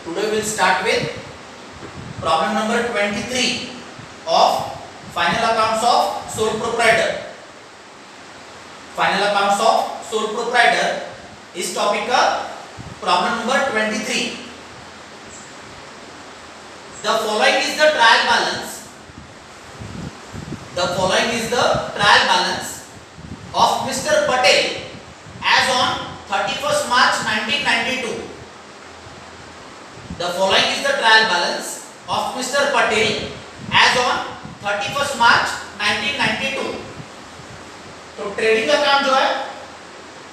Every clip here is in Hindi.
Today we will start with problem number 23 of final accounts of sole proprietor. Final accounts of sole proprietor is topic का problem number 23. The following is the trial balance. The following is the trial balance of Mr. Patel as on 31st March 1992. The following is the trial balance of Mr. Patel as on 31st March 1992. तो ट्रेडिंग अकाउंट जो है,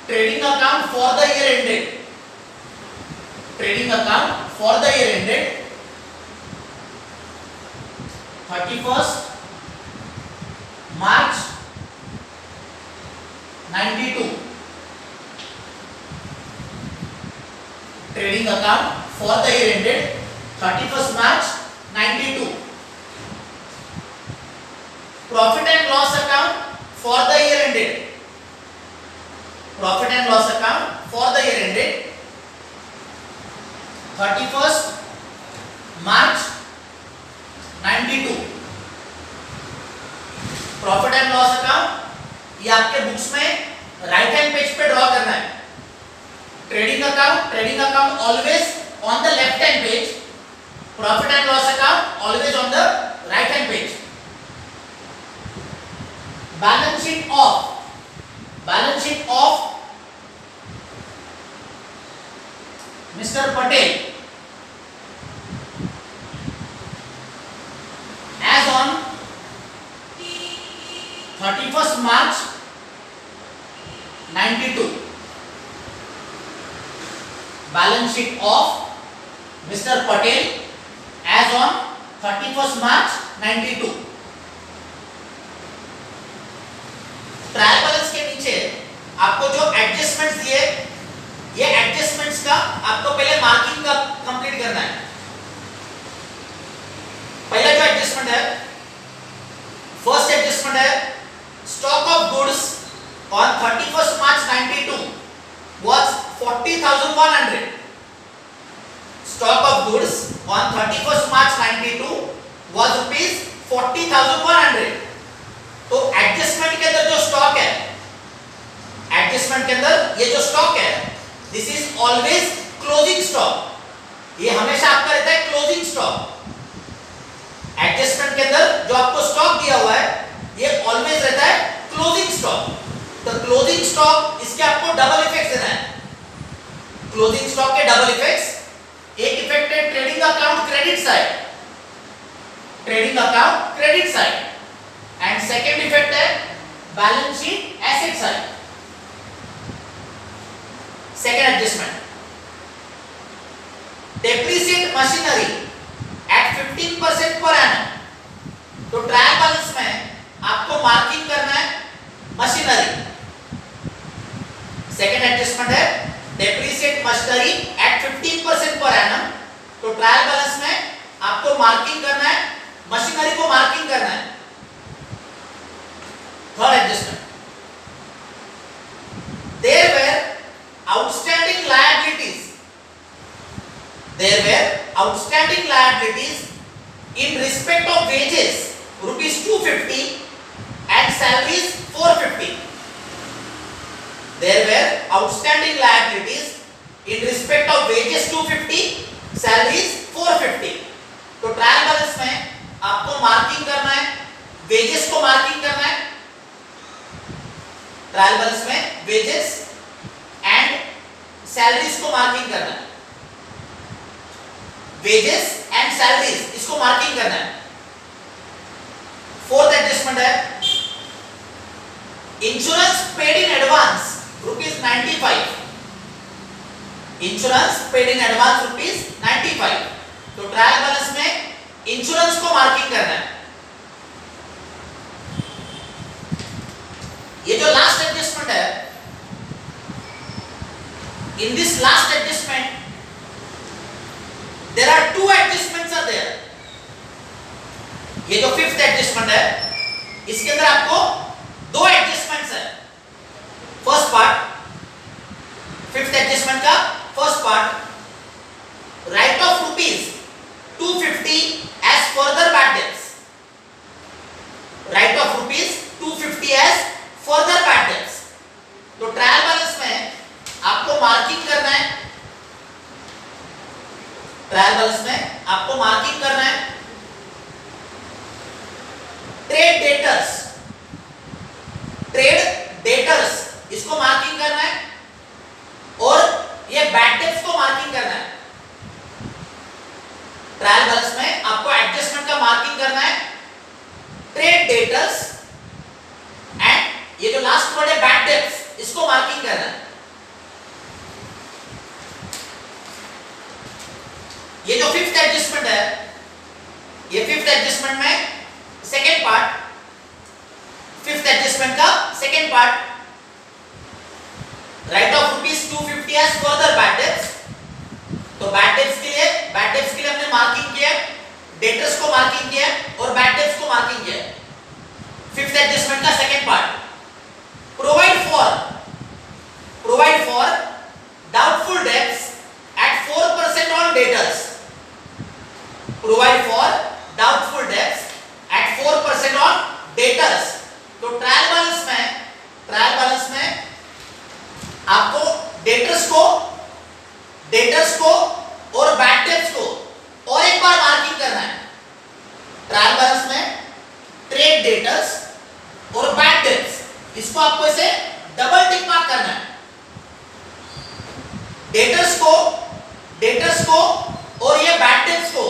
trading account for the year ended, trading account for the year ended 31st March 92. Trading account for the year ended 31st March 92. Profit and loss account for the year ended. Profit and loss account for the year ended 31st March 92. Profit and loss account ये आपके बुक्स में राइट हैंड पेज पे ड्रॉ करना है. Trading account always on the left hand page, profit and loss account always on the right hand page. Balance sheet of Mr. Patel as on 31st March 92. Balance sheet of Mr. Patel as on 31st March 92. Trial balance के नीचे आपको जो एडजस्टमेंट्स दिए, ये एडजस्टमेंट्स का आपको पहले मार्किंग का कंप्लीट करना है. पहला जो एडजस्टमेंट है, फर्स्ट एडजस्टमेंट है, stock of goods on 31st March 92 was 40,100. Stock of goods on 31st March 92 was rupees 40,100. तो एडजस्टमेंट के अंदर जो स्टॉक है, एडजस्टमेंट के अंदर ये जो स्टॉक है, this is always closing stock. ये हमेशा आपका रहता है क्लोजिंग स्टॉक. एडजस्टमेंट के अंदर जो आपको स्टॉक दिया हुआ है, ये ऑलवेज रहता है क्लोजिंग स्टॉक. तो क्लोजिंग स्टॉक इसके आपको डबल इफेक्ट्स देना है. क्लोजिंग स्टॉक के डबल इफेक्ट्स, एक इफेक्ट है trading account credit side, trading account credit side, and second effect है balance sheet asset side. Second adjustment, depreciate machinery at 15% पर एनम. तो ट्रायल बैलेंस में आपको मार्किंग करना है मशीनरी. सेकंड एडजस्टमेंट है डेप्रिसिएट मशीनरी एट 15% पर एनम. तो ट्रायल बैलेंस में आपको मार्किंग करना है, मशीनरी को मार्किंग करना है. Third adjustment, there were outstanding liabilities, there were outstanding liabilities in respect of wages rupees 250 and salaries 450. There were outstanding liabilities in respect of wages 250, salaries 450. तो ट्रायल बैलेंस में आपको मार्किंग करना है, वेजेस को मार्किंग करना है. ट्रायल बैलेंस में वेजेस एंड सैलरीज को मार्किंग करना है. वेजेस एंड सैलरीज इसको मार्किंग करना है. फोर्थ एडजस्टमेंट है insurance paid in advance rupees 95. Insurance paid in advance rupees 95. तो ट्रायल बैलेंस में इंश्योरेंस को मार्किंग करना है. ये जो लास्ट एडजस्टमेंट है, in this last adjustment there are two adjustments are there. ये जो फिफ्थ एडजस्टमेंट है, इसके अंदर आपको दो एडजस्टमेंट्स है. फर्स्ट पार्ट, फिफ्थ एडजस्टमेंट का first part, write of rupees 250 as further bad debts. Write off rupees 250 as further bad debts. तो ट्रायल बैलेंस में आपको मार्किंग करना है, ट्रायल बैलेंस में आपको मार्किंग करना है ट्रेड डेटर्स, ट्रेड डेटर्स इसको मार्किंग करना है और ये बैड डेट्स को मार्किंग करना है। ट्रायल बैलेंस में आपको एडजस्टमेंट का मार्किंग करना है ट्रेड डेटर्स एंड ये जो लास्ट वर्ड है बैड डेट्स इसको मार्किंग करना है। ये जो फिफ्थ एडजस्टमेंट है, ये फिफ्थ एडजस्टमेंट में सेकेंड पार्ट, फिफ्थ एडजस्टमेंट का second part, write off rupees 250 as further bad debts. तो बैड डेट्स के लिए हमने मार्किंग किया, डेटर्स को मार्किंग किया और बैड डेट्स को मार्किंग किया। फिफ्थ एडजस्टमेंट का second part, provide for doubtful dates at 4% on debtors. Provide for doubtful debts at 4% on debtors. तो ट्रायल बैलेंस में आपको डेटर्स को और बैड डेट्स को और एक बार मार्किंग करना है। ट्रायल बैलेंस में ट्रेड डेटर्स और बैड डेट्स इसको आपको इसे डबल टिक मार्क करना है। डेटर्स को और ये बैड डेट्स को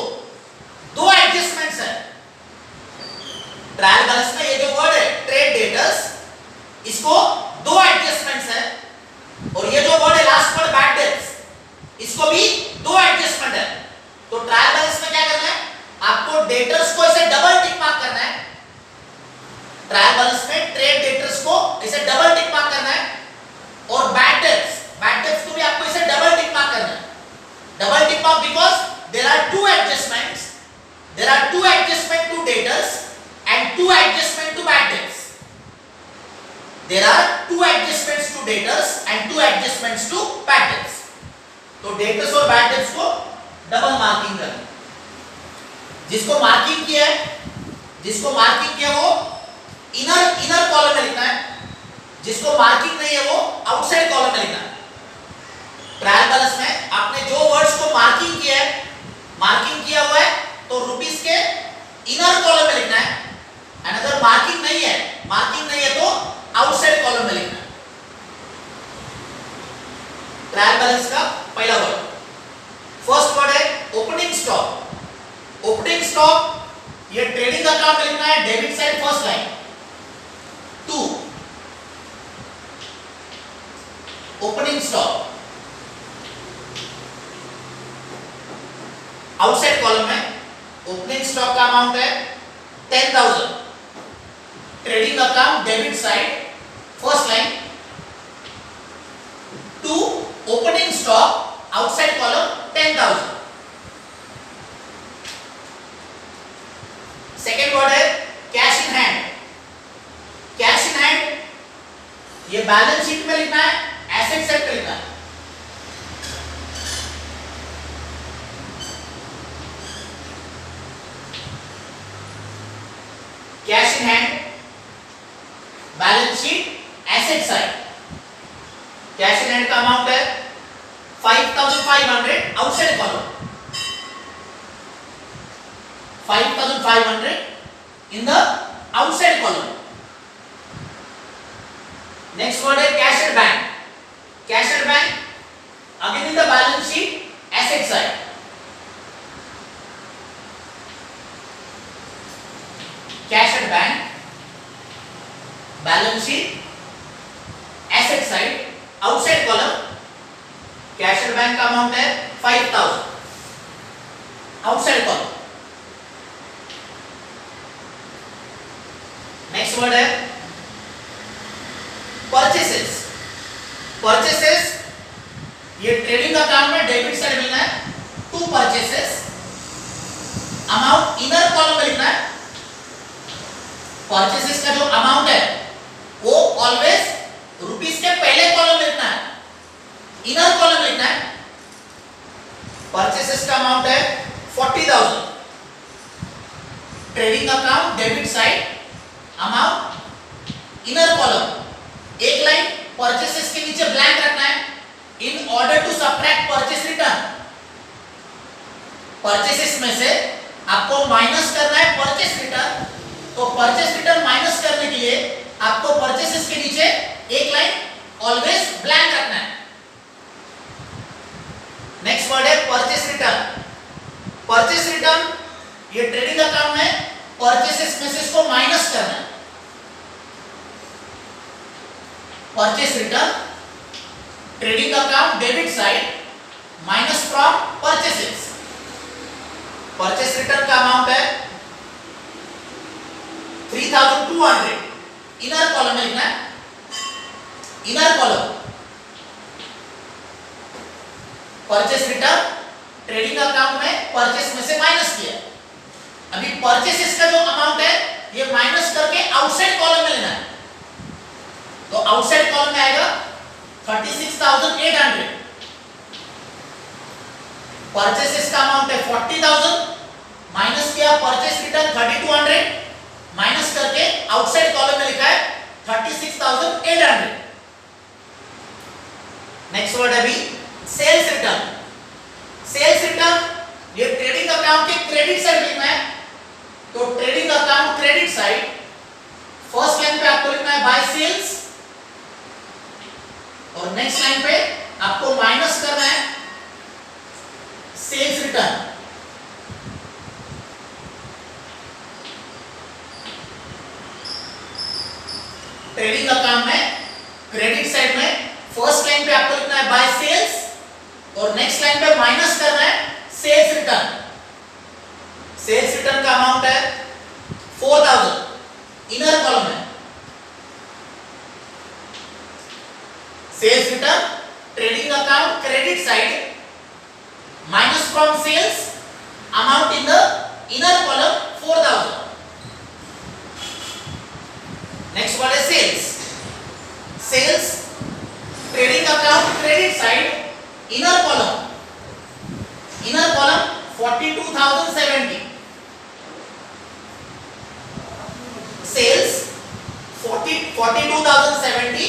दो एडजस्टमेंट्स है ट्रायल बैलेंस में। ये जो वर्ड है ट्रेड डेटर्स इसको दो एडजस्टमेंट्स है और ये जो वर्ड है लास्ट वर्ड बैड डेट्स इसको भी दो एडजस्टमेंट है। तो ट्रायल बैलेंस में क्या करना है, आपको डेटर्स को इसे डबल टिक मार्क करना है। ट्रायल बैलेंस में ट्रेड डेटर्स को इसे डबल टिक मार्क करना है और बैड डेट्स को भी आपको इसे डबल टिक मार्क करना है। Double tick mark because there are two adjustments to debtors and two adjustment to bad debts. There are two adjustments to debtors and two adjustments to bad debts. तो डेटर्स और बैड डेट्स को डबल मार्किंग करना। जिसको मार्किंग किया वो इनर कॉलम में लिखना है, जिसको मार्किंग नहीं है वो आउटसाइड कॉलम में लिखना है। ट्रायल बैलेंस में आपने जो वर्ड्स को मार्किंग किया हुआ है तो रुपीस के इनर कॉलम में लिखना है, एंड अगर मार्किंग नहीं है तो आउटसाइड कॉलम में लिखना है। ट्रायल बैलेंस का पहला वर्ड, फर्स्ट वर्ड है ओपनिंग स्टॉक। ये ट्रेडिंग अकाउंट में लिखना है debit side first line. 2 opening stock outside column में ओपनिंग स्टॉक का अमाउंट है 10,000। Trading account debit side first line. 2 opening stock outside column 10,000। Second word है कैश इन हैंड। ये बैलेंस शीट में लिखना है, एसेट साइड पे लिखना है। Cash in hand, balance sheet, asset side. Cash in hand का अमाउंट है 5,500 outside column, 5,500 in the outside column. Next word is cash at bank. Cash at bank again in the balance sheet, asset side. Cash at bank, balance sheet, asset side, outside column. Cash at bank का अमाउंट है 5,000 आउटसाइड कॉलम। नेक्स्ट वर्ड है परचेसेस। ये ट्रेडिंग अकाउंट में डेबिट साइड मिलना है 2 परचेसेस। अमाउंट इनर कॉलम में लिखना है। परचेसेस का जो अमाउंट है वो ऑलवेज रुपीस के पहले कॉलम में लिखना है, इनर कॉलम लिखना है। परचेसेस का अमाउंट है 40,000। Trading account debit side amount inner column एक लाइन परचेसेस के नीचे ब्लैंक रखना है in order to subtract purchase return. Purchases में से आपको माइनस करना है परचेस रिटर्न, तो परचेस रिटर्न माइनस करने के लिए आपको परचेसेस के नीचे एक लाइन ऑलवेज ब्लैंक रखना है। नेक्स्ट वर्ड है परचेस रिटर्न। परचेस रिटर्न ये ट्रेडिंग अकाउंट में परचेसेस में से इसको माइनस करना है। Purchase return trading account debit side minus from purchases. Purchase return का अमाउंट है 3,200। इनर कॉलम में लिखना है, inner column purchase return trading account में परचेस में से माइनस किया। अभी परचेसेस का जो अमाउंट है ये माइनस करके आउटसाइड कॉलम में लेना है, तो आउटसाइड कॉलम में आएगा 36,800। परचेसेस का अमाउंट है 40,000 माइनस किया परचेस रिटर्न 3,200 माइनस करके आउटसाइड कॉलम में लिखा है 36,800। नेक्स्ट वर्ड है अभी सेल्स रिटर्न। सेल्स रिटर्न ये ट्रेडिंग अकाउंट के क्रेडिट साइड लिखना है, तो trading account credit side first line पे आपको लिखना है बाय सेल्स और नेक्स्ट लाइन पे आपको माइनस करना है सेल्स रिटर्न। ट्रेडिंग अकाउंट में क्रेडिट साइड में फर्स्ट लाइन पे आपको लिखना है बाय सेल्स और नेक्स्ट लाइन पे माइनस करना है सेल्स रिटर्न। सेल्स रिटर्न का अमाउंट है 4,000 इनर कॉलम में। Sales return trading account credit side minus from sales amount in the inner column 4,000। Next word है sales. Sales trading account credit side inner column 42,070। Sales 42,070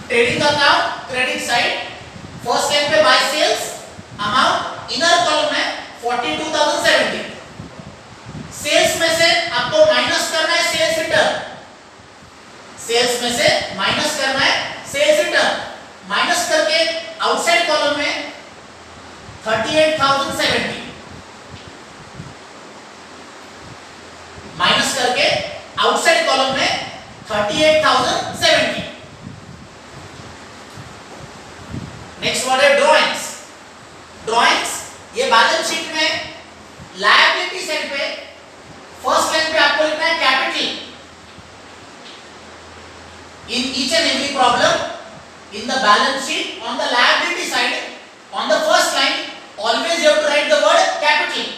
trading account credit side first line पे by sales amount inner column में 42,070। सेल्स में से आपको माइनस करना है सेल्स रिटर्न। सेल्स में से माइनस करना है सेल्स रिटर्न, माइनस करके आउटसाइड कॉलम में 38,070 माइनस करके आउटसाइड कॉलम में 38,070। नेक्स्ट वर्ड है ड्रॉइंग्स। ड्रॉइंग्स ये बैलेंस शीट में लायबिलिटी साइड पे फर्स्ट लाइन पे आपको लिखना है capital. In each and every problem in the balance sheet on the liability side on the first line always you have to write the word capital.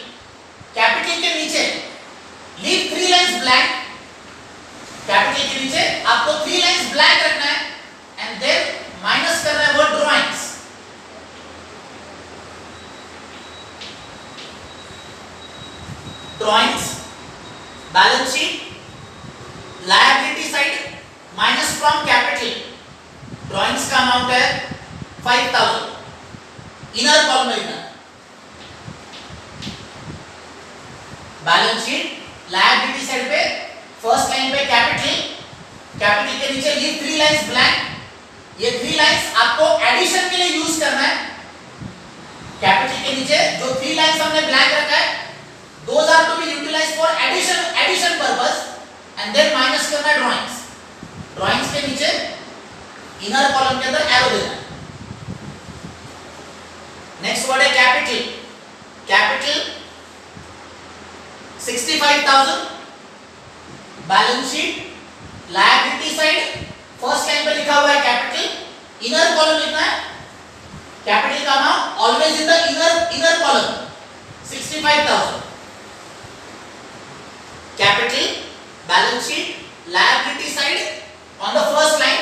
Capital के नीचे leave 3 lines blank। Capital के नीचे आपको 3 lines blank रखना है and then minus करना है word drawings। Drawings balance sheet liability side minus from capital. Drawings का अमाउंट है 5,000 इनर कॉलम में लिखना। बैलेंस शीट लायबिलिटी साइड पे फर्स्ट लाइन पे कैपिटल, कैपिटल के नीचे ये 3 लाइंस ब्लैंक। ये 3 लाइंस आपको एडिशन के लिए यूज करना है। कैपिटल के नीचे जो 3 लाइंस हमने ब्लैंक रखा है those are to be utilized for addition purpose and then minus करना है ड्राइंग्स। ड्राइंग्स के नीचे इनर कॉलम के अंदर एरो देना है। नेक्स्ट वर्ड है capital. Capital 65,000 balance sheet liability side first line पे लिखा हुआ है कैपिटल, इनर कॉलम लिखना है। कैपिटल का amount always in the inner column 65,000। Capital balance sheet liability side on the first line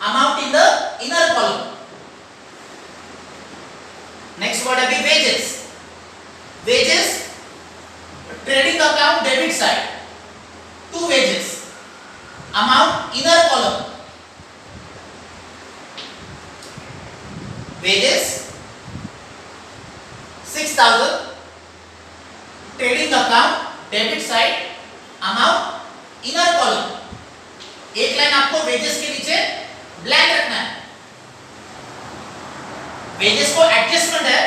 amount in the inner column। next word है wages। 6000 trading account debit side amount inner column. एक लाइन आपको वेजेस के नीचे ब्लैंक रखना है। वेजेस को एडजस्टमेंट है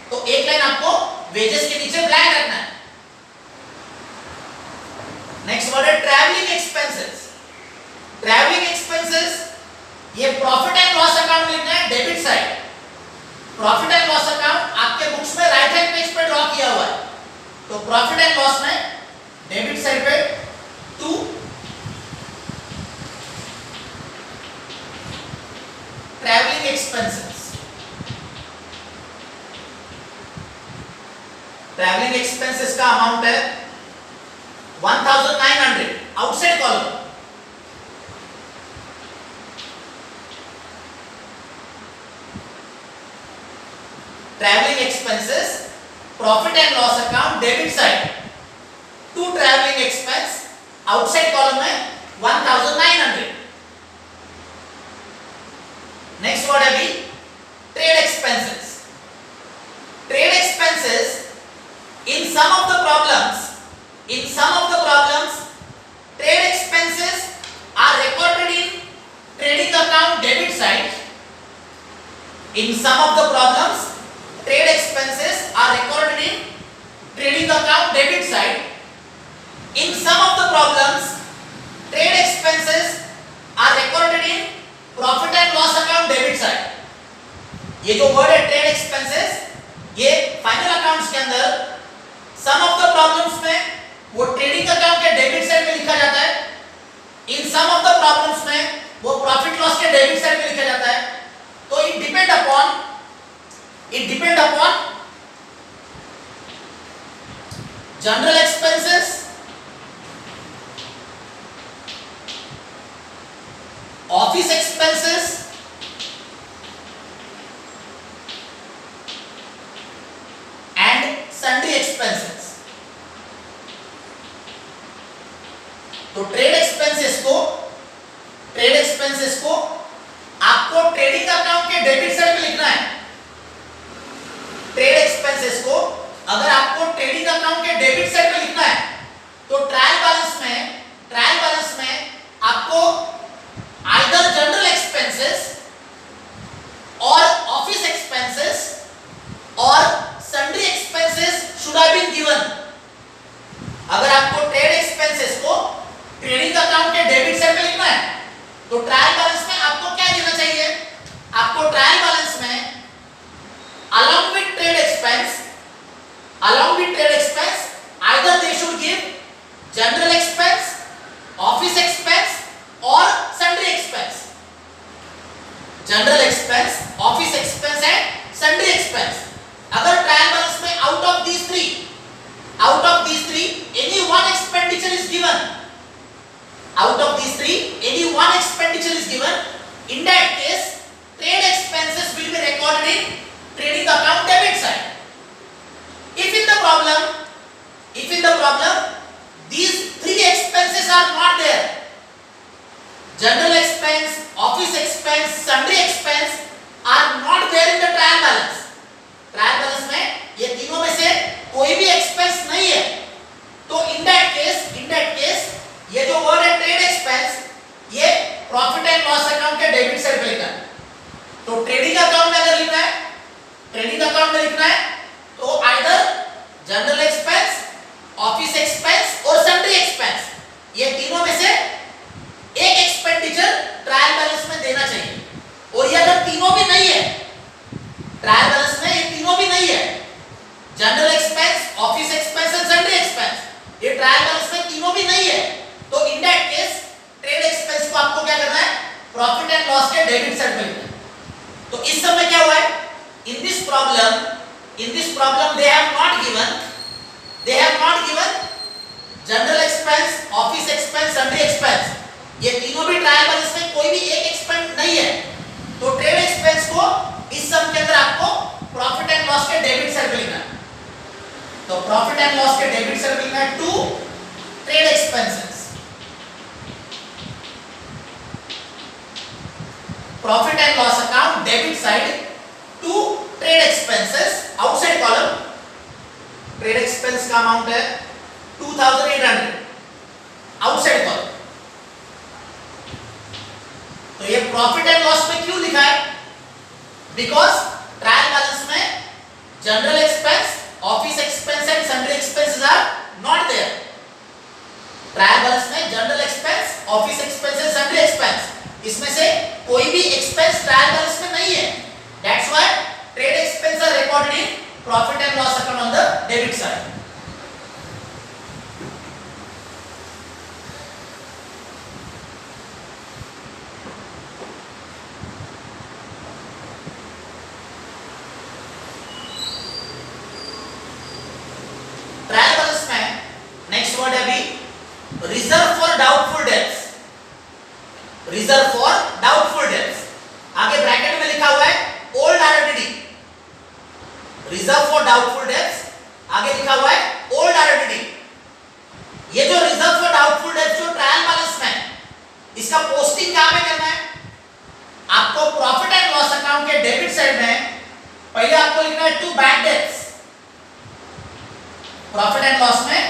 तो एक लाइन आपको वेजेस के नीचे ब्लैंक रखना है। नेक्स्ट वर्ड है ट्रैवलिंग एक्सपेंसेस। ट्रैवलिंग एक्सपेंसेस ये प्रॉफिट एंड लॉस अकाउंट लिखना है debit side. Profit and loss account आपके बुक्स में राइट हैंड पेज पे ड्रॉ किया हुआ है, तो प्रॉफिट एंड लॉस में डेबिट साइड पे 2 ट्रैवलिंग एक्सपेंसेस। ट्रैवलिंग एक्सपेंसेस का अमाउंट है 1900 outside column. Travelling expenses profit and loss account debit side 2 travelling expense outside column में 1900। नेक्स्ट वर्ड है भी trade expenses. Trade expenses in some of the problems trade expenses are recorded in trading account debit side. In some of the problems trade expenses are recorded in trading account debit side. In some of the problems trade expenses are recorded in profit and loss account debit side. ये जो वर्ड है ट्रेड एक्सपेंसेस ये फाइनल अकाउंट्स के अंदर सम ऑफ द प्रॉब्लम्स में वो ट्रेडिंग अकाउंट के डेबिट साइड में लिखा जाता है। इन सम ऑफ द प्रॉब्लम्स में वो प्रॉफिट लॉस के डेबिट साइड में लिखा जाता है। तो it depend upon general expenses, office expenses, and sundry expenses. तो ट्रेड एक्सपेंसेस को आपको ट्रेडिंग अकाउंट के डेबिट साइड में लिखना है। ट्रेड एक्सपेंसेस को अगर आपको ट्रेडिंग अकाउंट के डेबिट साइड में लिखना है तो ट्रायल बैलेंस में आपको आइदर जनरल एक्सपेंसेस और ऑफिस एक्सपेंसेस और sundry expenses should have been given. अगर आपको ट्रेड एक्सपेंसेस को ट्रेडिंग अकाउंट के डेबिट साइड में लिखना है तो ट्रायल बैलेंस में आपको क्या देना चाहिए? आपको ट्रायल बैलेंस में along with trade expense either they should give general expense, office expense or sundry expense. General expense, office expense and sundry expense. अगर ट्रायल बैलेंस में out of these three any one expenditure is given, in that case trade expenses will be recorded in trading account debit side. If in the problem these three expenses are not there, general expense, office expense, sundry expense are not there in the trial balance में ये तीनों में से कोई भी एक्सपेंस नहीं है, तो in that case ये जो वर्ड है ट्रेड एक्सपेंस ये प्रॉफिट एंड लॉस अकाउंट के डेबिट साइड पे लिखना है। तो ट्रेडिंग अकाउंट में अगर लिखना है तो either general expense, office expense और सन्ड्री एक्सपेंस ये तीनों में से एक एक्सपेंडिचर ट्रायल बैलेंस में देना चाहिए। और ये अगर तीनों भी नहीं है ट्रायल बैलेंस में, ये तीनों भी नहीं है जनरल एक्सपेंस, ऑफिस एक्सपेंस और सन्ड्री एक्सपेंस, ये ट्रायल बैलेंस में तीनों भी नहीं है, तो in that case trade expense को आपको क्या करना है? प्रॉफिट एंड लॉस के डेबिट साइड में लिखना है। तो इस समय क्या हुआ है? in this problem they have not given general expense, office expense, sundry expense, ये तीनों भी ट्रायल बैलेंस में कोई भी एक एक्सपेंस नहीं है, तो ट्रेड एक्सपेंस को इस सम के अंदर आपको प्रॉफिट एंड लॉस के डेबिट साइड पे लिखना है। तो प्रॉफिट एंड लॉस के डेबिट साइड पे लिखना है 2 trade expenses. Profit and loss account debit side 2 trade expenses outside column expense का अमाउंट है 2800 आउटसाइड कॉलम। तो ये प्रॉफिट एंड लॉस में क्यों लिखा है? बिकॉज ट्रायल बैलेंस में general expense, office expense and sundry expenses are not there. Trial balance में general expense, office expense and sundry expense, इसमें से कोई भी एक्सपेंस ट्रायल बैलेंस में नहीं है। That's why trade expense are recorded in profit and loss account on the debit side. Trial balance में नेक्स्ट वर्ड है अभी reserve for doubtful debts. Reserve for doubtful debts, आगे ब्रैकेट में लिखा हुआ है old RTD. Reserve for doubtful debts, आगे लिखा हुआ है ओल्ड आरटीडी। ये जो रिजर्व फॉर डाउटफुल डेट्स जो ट्रायल बैलेंस में, इसका पोस्टिंग कहां पे करना है? आपको प्रॉफिट एंड लॉस अकाउंट के डेबिट साइड में पहले आपको लिखना है to bad debts. Profit and loss में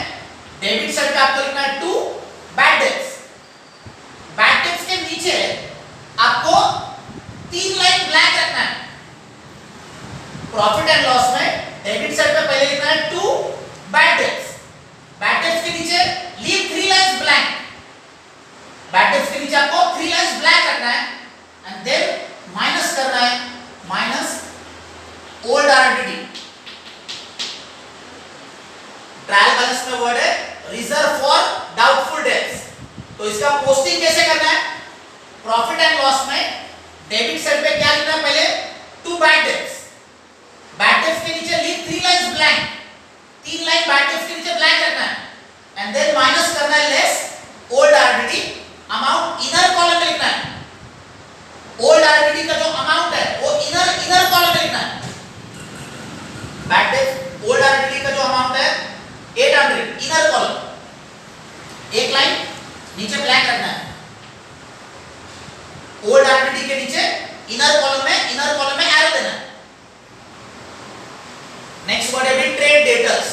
डेबिट साइड पे आपको लिखना है to bad debts. Bad debts के नीचे आपको 3 लाइन ब्लैंक रखना है। प्रॉफिट एंड लॉस में डेबिट साइड पे पहले लिखना है to bad debts. Bad debts के नीचे leave 3 lines blank. Bad debts के नीचे आपको 3 लाइंस ब्लैंक रखना है एंड देन माइनस करना है, minus old RTD. Trial balance में वर्ड है रिजर्व फॉर डाउटफुल डेट्स। तो इसका पोस्टिंग कैसे करना है? प्रॉफिट एंड लॉस में डेबिट साइड पे क्या लिखना है? पहले to bad debts. Bad debts के नीचे leave 3 lines blank, 3 line bad debts के नीचे ब्लैंक रखना है एंड देन माइनस करना है less old RTD. Amount inner column में लिखना है। ओल्ड आरटीडी का जो अमाउंट है वो इनर कॉलम में लिखना है। बैड डेट्स ओल्ड आरटीडी का जो अमाउंट है 800 इनर कॉलम, एक लाइन नीचे ब्लैंक रखना है। ओल्ड आरटीडी के नीचे इनर कॉलम में एरो देना है। नेक्स्ट वर्ड है ट्रेड डेटर्स।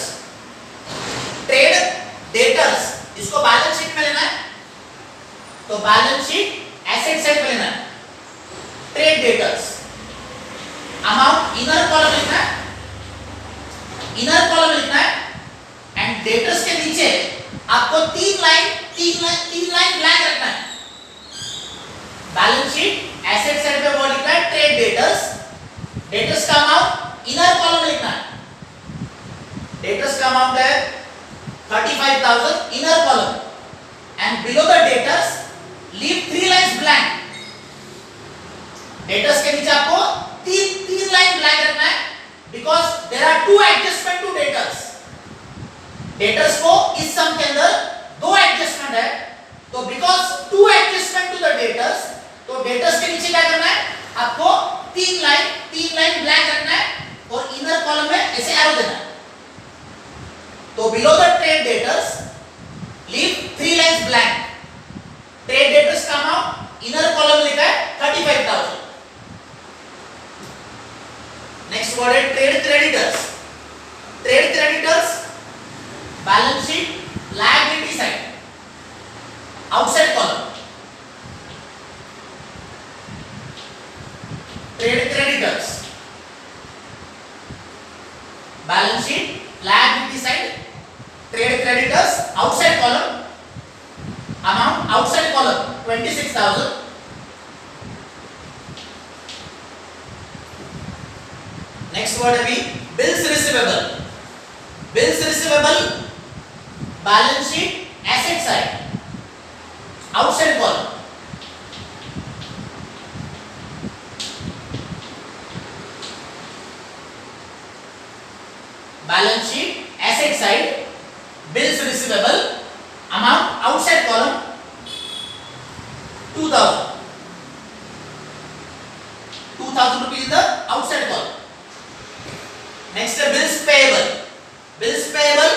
ट्रेड डेटर्स, इसको बैलेंस शीट में लेना है, तो बैलेंस शीट एसेट साइड में लेना है। Trade debtors amount inner column लिखना है, एंड डेटर्स के नीचे आपको 3 लाइन ब्लैंक रखना है। बैलेंस शीट एसेट साइड पे वो लिखना है ट्रेड डेटर्स। डेटर्स का अमाउंट इनर कॉलम में लिखना है। डेटर्स का अमाउंट है 35,000 inner column and below the debtors leave 3 lines blank. Debtors के नीचे आपको 3 लाइन ब्लैंक रखना है because there are 2 adjustment to debtors. Debtors को इस सम के अंदर 2 एडजस्टमेंट है, तो because 2 adjustment to the debtors, तो डेटर्स के नीचे क्या करना है? आपको 3 लाइन ब्लैंक रखना है और इनर कॉलम में ऐसे एरो देना है। तो below the trade debtors leave 3 lines blank. Trade debtors का अमाउंट इनर कॉलम लिखा है 35,000। नेक्स्ट वर्ड है trade creditors. Trade creditors balance sheet liability side, outside column. Trade creditors balance sheet liability side, trade creditors outside column, amount outside column 26,000। Next word है भी bills receivable. Bills receivable balance sheet asset side, outside column. Balance sheet asset side, bills receivable, amount outside column 2,000 rupees in the outside column. Next है bills payable. Bills payable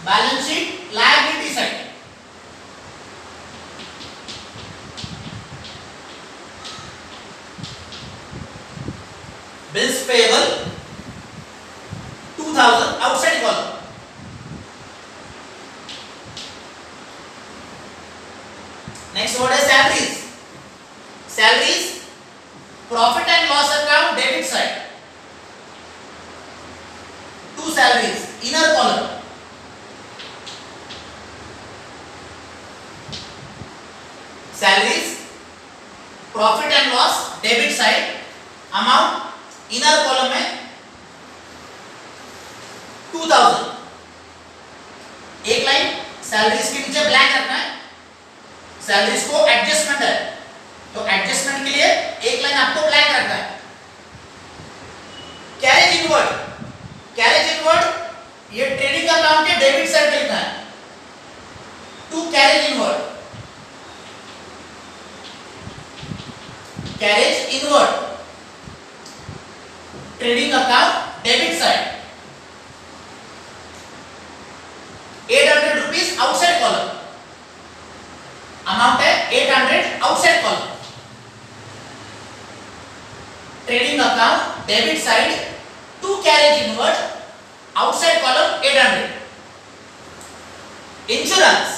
balance sheet liability side. Bills payable 2,000 outside column. Next word है salaries. Salaries profit and loss account debit side. To salaries inner column. Salaries profit and loss debit side. Amount inner column में 2000. एक लाइन सैलरीज के नीचे ब्लैंक रखना है. सैलरीज को एडजस्टमेंट है तो एडजस्टमेंट के लिए एक लाइन आपको ब्लैंक रखना है. Carriage inward. कैरेज इनवर्ड ये ट्रेडिंग अकाउंट के डेबिट साइड पे लिखना है. To carriage inward. Carriage inward trading account debit side. 800 rupees outside column. Amount है 800 outside column. Trading account debit side to carriage inward outside column 800. Insurance.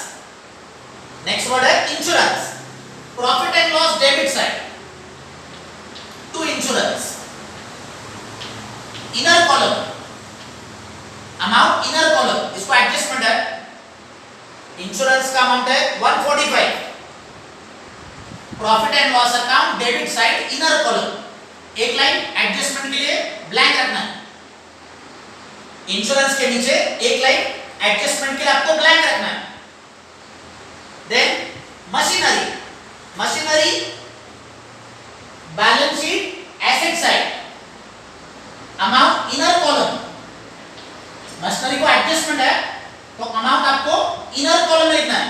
Next word है insurance. Profit and loss debit side to insurance. Inner column amount inner column इसको एडजस्टमेंट है. इंश्योरेंस का अमाउंट है 145. Profit and loss account debit side inner column. एक लाइन एडजस्टमेंट के लिए ब्लैंक रखना है. इंश्योरेंस के नीचे एक लाइन एडजस्टमेंट के लिए आपको ब्लैंक रखना है. Then machinery. Machinery balance sheet asset side. Amount inner column. Machinery को एडजस्टमेंट है तो अमाउंट आपको इनर कॉलम में लिखना है.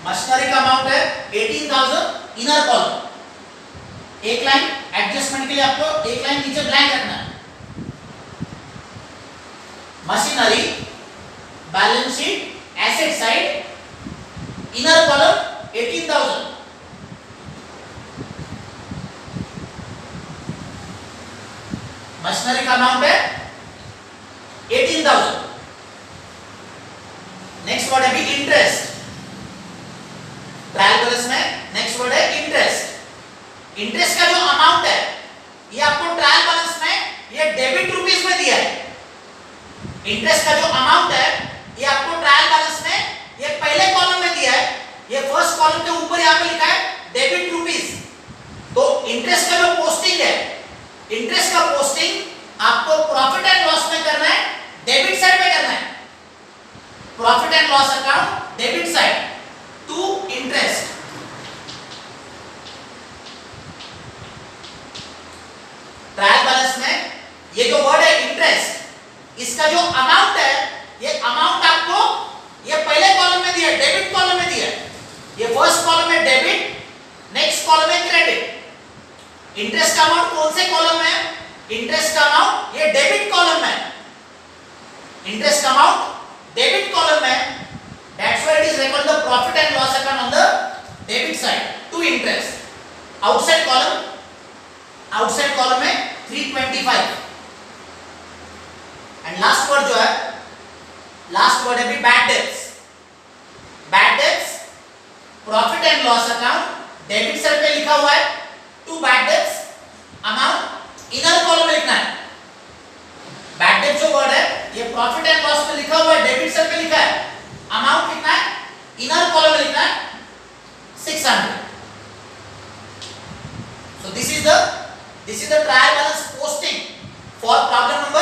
मशीनरी का अमाउंट है 18,000 इनर कॉलम. एक लाइन एडजस्टमेंट के लिए आपको एक लाइन नीचे ब्लैंक रखना है. Machinery balance sheet asset side inner column 18,000. Machinery का अमाउंट है 18,000. नेक्स्ट वर्ड है भी इंटरेस्ट. ट्रायल बैलेंस में नेक्स्ट वर्ड है इंटरेस्ट. इंटरेस्ट का जो अमाउंट है ये आपको ट्रायल बैलेंस में ये डेबिट रुपीस में दिया है. इंटरेस्ट का जो अमाउंट है ये आपको ट्रायल बैलेंस में ये पहले कॉलम में दिया है. ये फर्स्ट कॉलम के ऊपर यहां पे लिखा है डेबिट रुपीस. तो इंटरेस्ट का जो पोस्टिंग है इंटरेस्ट का पोस्टिंग आपको प्रॉफिट एंड लॉस में करना है. डेबिट साइड में करना है. Profit and loss account debit side to interest. Trial balance में ये जो वर्ड है इंटरेस्ट इसका जो अमाउंट है ये अमाउंट आपको ये पहले कॉलम में दिया है डेबिट कॉलम में दिया है. ये फर्स्ट कॉलम में डेबिट नेक्स्ट कॉलम में क्रेडिट. इंटरेस्ट का अमाउंट कौन से कॉलम में है? इंटरेस्ट का अमाउंट ये डेबिट कॉलम में है. इंटरेस्ट का अमाउंट डेबिट कॉलम में. That's why it is record the profit and loss account on the debit side to interest. Outside column में 325. एंड लास्ट वर्ड जो है लास्ट वर्ड है भी bad debts. Bad debts profit and loss account debit side पे लिखा हुआ है to bad debts. Amount inner column में लिखना है. बैड डेब्ट जो वर्ड है ये प्रॉफिट एंड लॉस में लिखा हुआ है डेबिट साइड पे लिखा है. अमाउंट लिखना है इनर कॉलम में लिखना है 600. So this is the trial balance posting for problem number